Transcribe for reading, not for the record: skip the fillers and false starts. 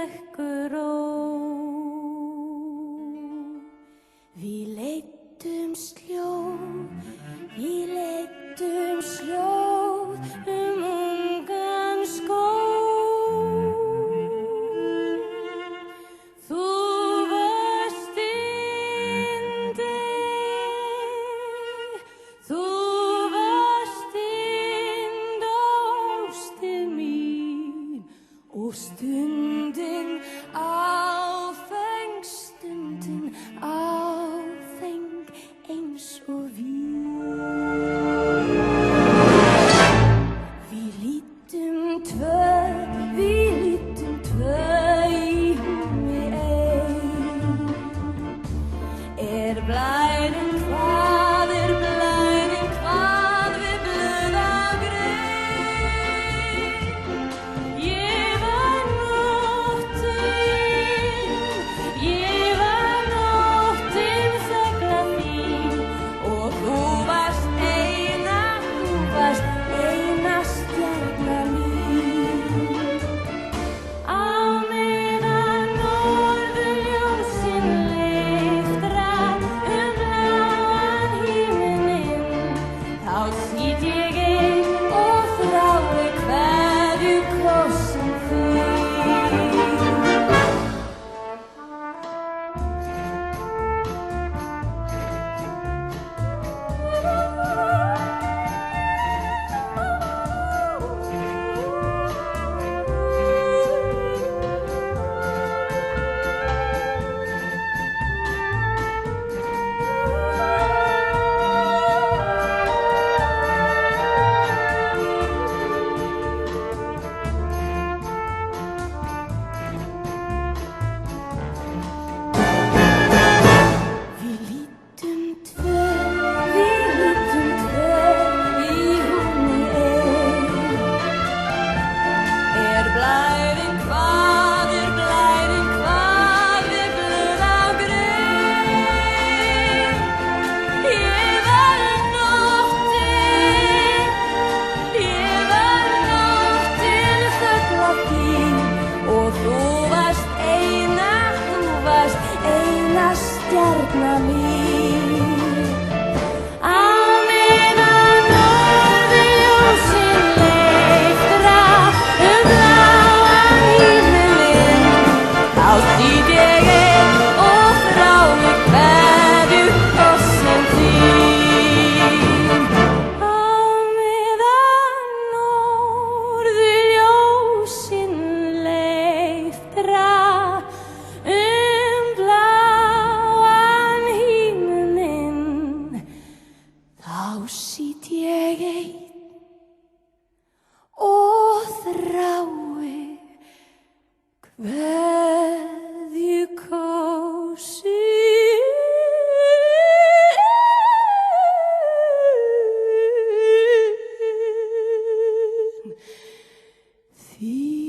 drekkur ró. Við leiddum sljóð ungan skóg. Þú varst yndi, ástin mín, og stundin áfeng eins og vín. Við lítum tvö í húmi ein. Blæðin hvað við blöða grein. Ég var nóttin þögla þín, og þú varst eina stjarna mín. Á meðan norðurljósin leiftra bláan himininn, þá sít ég ein og þrái kveðjukossin þín. Við lítum tvö í húmi ein. Blæðin hvað við blöða grein. Ég var nóttin þögla þín, og þú varst eina stjarna mín. Á meðan norðurljósin leiftra bláan himininn, þá sít ég ein og þrái kveðjukossin þín. Á meðan norðurljósin leiftra bláan himininn, þá sít ég ein og þrái kveðjukossin þín.